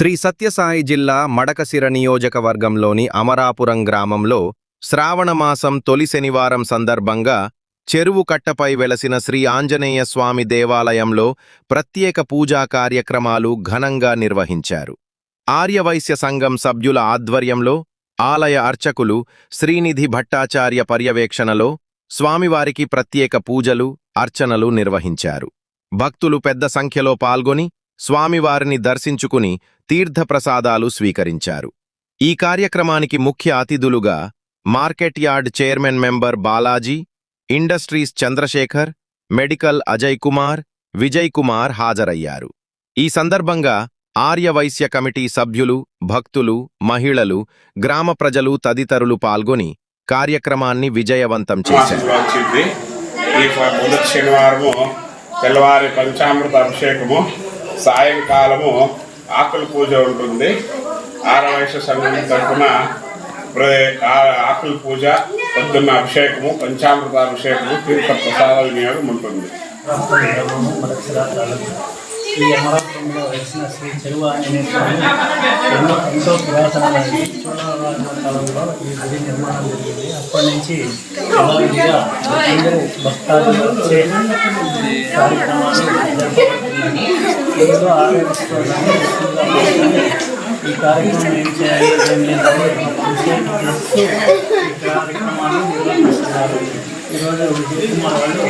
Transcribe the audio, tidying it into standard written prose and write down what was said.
శ్రీ సత్యసాయి జిల్లా మడకశిర నియోజకవర్గంలోని అమరాపురం గ్రామంలో శ్రావణమాసం తొలి శనివారం సందర్భంగా చెరువు కట్టపై వెలసిన శ్రీ ఆంజనేయ స్వామి దేవాలయంలో ప్రత్యేక పూజా కార్యక్రమాలు ఘనంగా నిర్వహించారు. ఆర్యవైశ్య సంఘం సభ్యుల ఆధ్వర్యంలో ఆలయ అర్చకులు శ్రీనిధి భట్టాచార్య పర్యవేక్షణలో స్వామివారికి ప్రత్యేక పూజలు, అర్చనలు నిర్వహించారు. భక్తులు పెద్ద సంఖ్యలో పాల్గొని స్వామివారిని దర్శించుకుని తీర్థప్రసాదాలు స్వీకరించారు. ఈ కార్యక్రమానికి ముఖ్య అతిథులుగా market yard chairman member Balaji, industries Chandrasekhar, medical Ajay Kumar, Vijay Kumar హాజరయ్యారు. ఈ సందర్భంగా ఆర్యవైశ్య కమిటీ సభ్యులు, భక్తులు, మహిళలు, గ్రామ ప్రజలు తదితరులు పాల్గొని కార్యక్రమాన్ని విజయవంతం చేశారు. తెల్లవారి పంచామృత అభిషేకము, సాయంకాలము ఆకుల పూజ ఉంటుంది. ఆర్యవైశ్య సంఘం తరఫున ఆకుల పూజ, పొద్దున్న అభిషేకము, పంచామృత అభిషేకము, తీర్థ ప్రసాదాల వినియోగం ఉంటుంది. ఈ అమరాపురంలో వెలిసిన శ్రీ చెరువు ఆంజనేయ స్వామి ఎంతో పురాతనమైనది. చోళరాజుల కాలంలో ఈ గుడి నిర్మాణం జరిగింది. అప్పటి నుంచి యథావిధిగా అందరూ భక్తాదులు వచ్చే కార్యక్రమాలు జరుపుకుంటున్నాయి. ఏదో ఆలోచిస్తున్నాము. ఈ కార్యక్రమం ఏం చేయాలి, ఏం లేదని చేస్తూ ఈ కార్యక్రమాలు నిర్వహిస్తున్నారు. ఈరోజు విజయ్ కుమార్ వాళ్ళు